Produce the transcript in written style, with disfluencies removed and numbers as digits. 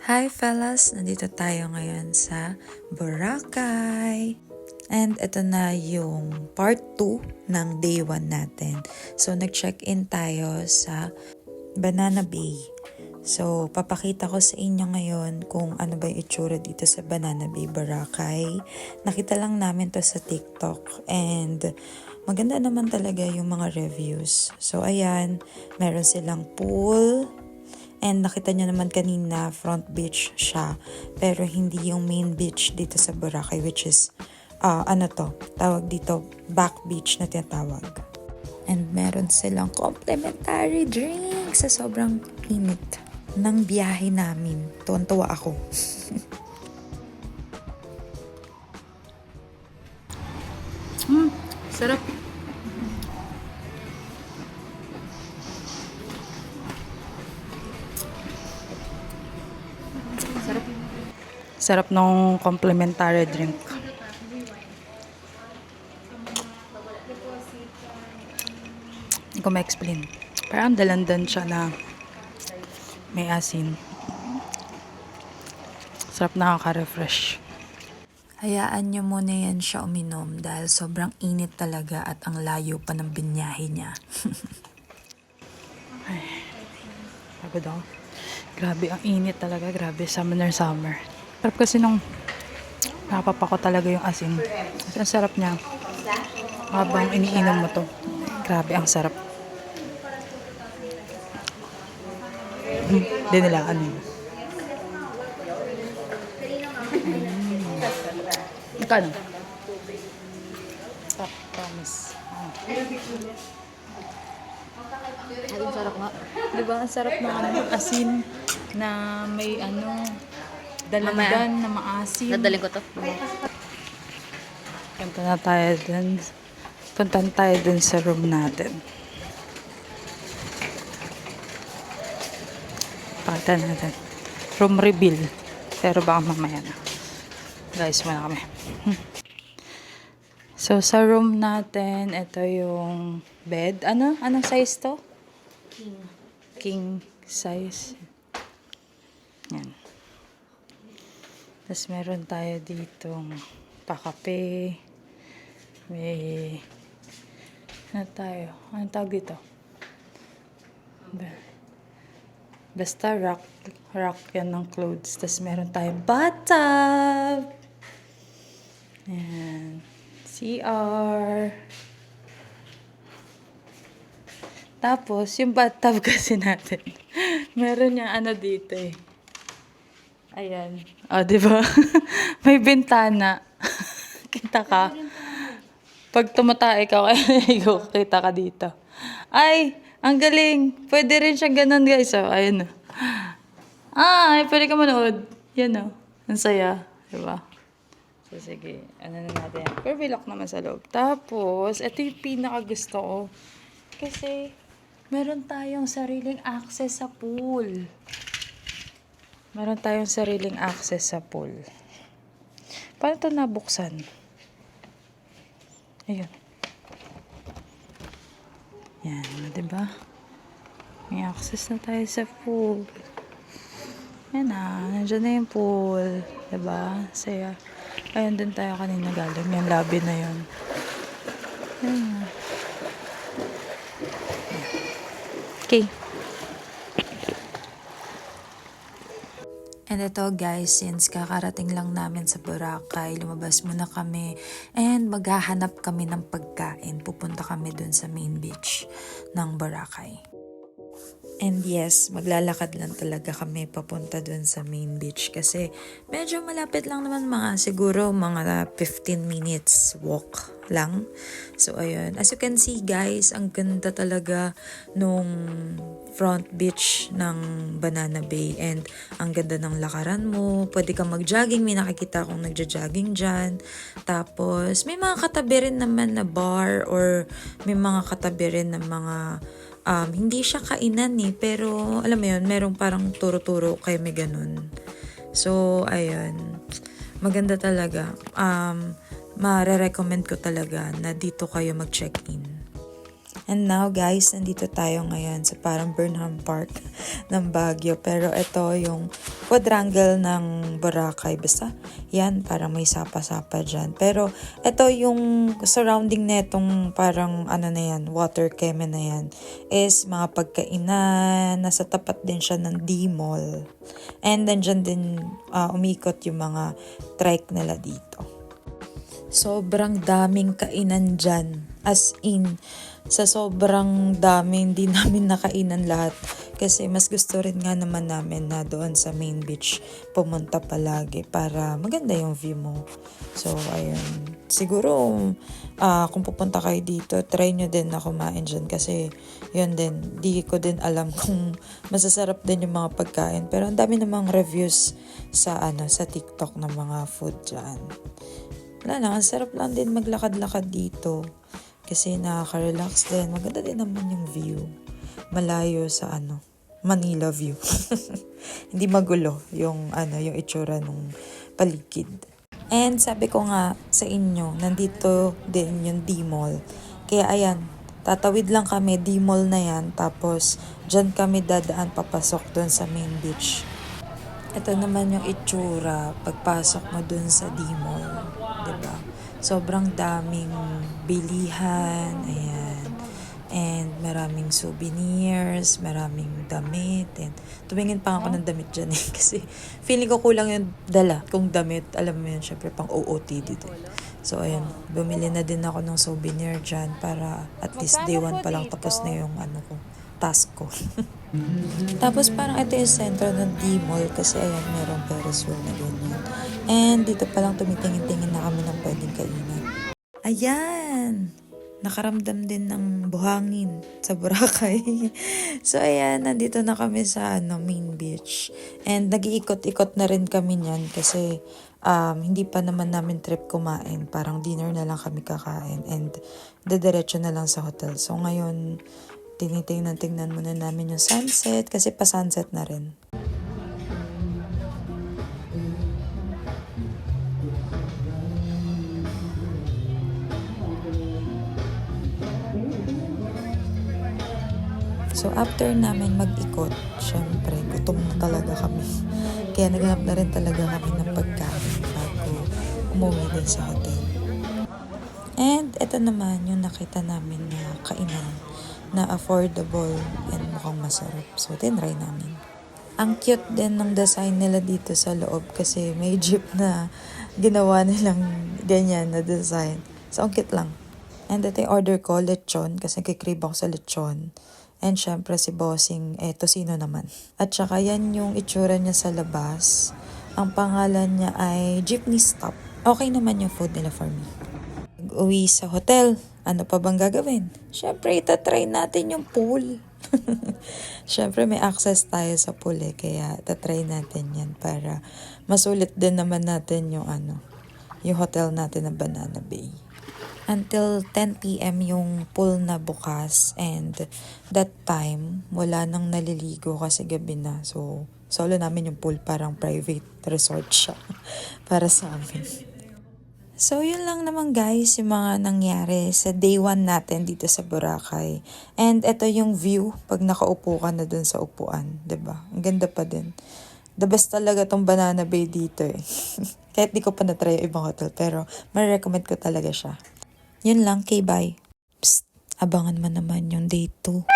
Hi fellas! Nandito tayo ngayon sa Boracay. And ito na yung part 2 ng day 1 natin. So nag-check-in tayo sa Banana Bay. So papakita ko sa inyo ngayon kung ano ba yung itsura dito sa Banana Bay, Boracay. Nakita lang namin to sa TikTok and maganda naman talaga yung mga reviews. So ayan, meron silang pool. And nakita nyo naman kanina, front beach siya. Pero hindi yung main beach dito sa Boracay, which is, tawag dito, back beach na tinatawag. And meron silang complimentary drink sa sobrang init ng biyahe namin. Tuwan-tuwa ako. Sarap. Sarap ng complimentary drink. Hindi ko ma-explain. Parang dalandan siya na may asin. Sarap, nakaka-refresh. Hayaan nyo muna yan siya uminom dahil sobrang init talaga at ang layo pa ng binyahe niya. Pagod ako. Grabe, ang init talaga. Grabe, summer na summer. Sarap kasi nung napapako talaga yung asin. Kasi ang sarap niya. Habang iniinom mo to. Grabe, ang sarap. Hindi nila ano yun. Magkano? Sarap, promise. Ang sarap nga. Diba, ang sarap ng asin na may dalandan na maasim. Dadaling ko to. Punta na tayo dun. Punta na tayo dun sa room natin. Pakita natin. Room reveal. Pero baka mamaya na. Guys, muna kami. So, sa room natin, ito yung bed. Anong size to? King size. Yan. Tapos meron tayo ditong pakape. May anong tawag dito? Basta rack yan ng clothes. Tapos meron tayong bathtub. Yan. CR. Tapos, yung bathtub kasi natin, meron niya dito eh. Ayan. O, diba? May bintana. Kita ka. Pag tumatae ka, kita ka dito. Ay, ang galing. Pwede rin siyang ganun, guys. O, ayan o. Ay, pwede ka manood. Yan o. Ang saya. Diba? So, sige. Ano na natin yan. Pero lock naman sa loob. Tapos, ito yung pinaka-gusto ko. Kasi, meron tayong sariling access sa pool. Meron tayong sariling access sa pool. Paano ito nabuksan? Ayun. Yan, diba? May access na tayo sa pool. Yan na, nandiyan na yung pool. Diba? Saya. Ayun din tayo kanina galing. Yung lobby na yun. Yan na. Okay. And ito guys, since kakarating lang namin sa Boracay, lumabas muna kami and maghahanap kami ng pagkain. Pupunta kami dun sa main beach ng Boracay. And yes, maglalakad lang talaga kami papunta dun sa main beach kasi medyo malapit lang naman, siguro mga 15 minutes walk lang. So ayun, as you can see guys, ang ganda talaga nung front beach ng Banana Bay and ang ganda ng lakaran mo. Pwede kang mag-jogging, may nakikita akong nagja-jogging dyan. Tapos may mga katabi rin naman na bar or may mga katabi rin na mga hindi siya kainan pero alam mo yun, merong parang turo-turo kayo may ganun. So, ayun. Maganda talaga. Mare-recommend ko talaga na dito kayo mag-check-in. And now guys, nandito tayo ngayon sa parang Burnham Park ng Baguio. Pero ito yung quadrangle ng Boracay. Basta yan, parang may sapa-sapa dyan. Pero ito yung surrounding netong parang ano na yan, water keme na yan, is mga pagkainan. Nasa tapat din siya ng D-Mall. And then dyan din umikot yung mga trike nila dito. Sobrang daming kainan dyan. As in, sa sobrang dami, hindi namin nakainan lahat. Kasi mas gusto rin nga naman namin na doon sa main beach pumunta palagi para maganda yung view mo. So, ayun. Siguro, kung pupunta kayo dito, try nyo din na kumain dyan. Kasi, yun din, di ko din alam kung masasarap din yung mga pagkain. Pero ang dami namang reviews sa TikTok ng mga food dyan. Wala lang, ang sarap lang din maglakad-lakad dito. Kasi nakaka-relax din. Maganda din naman yung view. Malayo sa Manila view. Hindi magulo yung itsura ng paligid. And sabi ko nga sa inyo, nandito din yung D-Mall. Kaya ayan, tatawid lang kami, D-Mall na yan. Tapos dyan kami dadaan papasok dun sa main beach. Ito naman yung itsura pagpasok mo dun sa D-Mall. Diba? Sobrang daming bilihan, ayan. And maraming souvenirs, maraming damit. And tumingin pa ako ng damit dyan kasi feeling ko kulang yung dala kung damit. Alam mo yun, syempre pang OOTD dito. So ayan, bumili na din ako ng souvenir dyan para at least day 1 pa lang tapos na yung task ko. Tapos parang ito yung sentro ng D-Mall kasi ayan, merong Ferris wheel na ganyan. And dito pa lang tumitingin-tingin na kami ng pwedeng kainan. Ayan! Nakaramdam din ng buhangin sa Boracay. So ayan, nandito na kami sa main beach. And nag-iikot-ikot na rin kami niyan kasi hindi pa naman namin trip kumain. Parang dinner na lang kami kakain and dediretso na lang sa hotel. So ngayon, tingnan muna namin yung sunset kasi pa-sunset na rin. So after namin mag-ikot, syempre gutom na talaga kami. Kaya naghanap na rin talaga kami ng pagkain bago umuwi din sa hotel. And ito naman yung nakita namin na kainan na affordable and mukhang masarap. So tinry namin. Ang cute din ng design nila dito sa loob kasi may jeep na ginawa nilang ganyan na design. So ang cute lang. And ito yung order ko, lechon, kasi kikrib ako sa lechon. And syempre si Bossing, tosino naman. At saka yan yung itsura niya sa labas. Ang pangalan niya ay Jeepney Stop. Okay naman yung food nila for me. Uwi sa hotel, ano pa bang gagawin? Syempre, itatry natin yung pool. Syempre, may access tayo sa pool kaya itatry natin yan para masulit din naman natin yung yung hotel natin na Banana Bay. Until 10 p.m. yung pool na bukas and that time, wala nang naliligo kasi gabi na. So, solo namin yung pool, parang private resort siya para sa amin. So, yun lang naman guys, yung mga nangyari sa day 1 natin dito sa Boracay. And ito yung view pag nakaupo ka na dun sa upuan, 'di ba? Ang ganda pa din. The best talaga tong Banana Bay dito Kahit di ko pa na-try yung ibang hotel, pero ma-recommend ko talaga siya. Yun lang, bye. Psst, abangan mo naman yung day 2.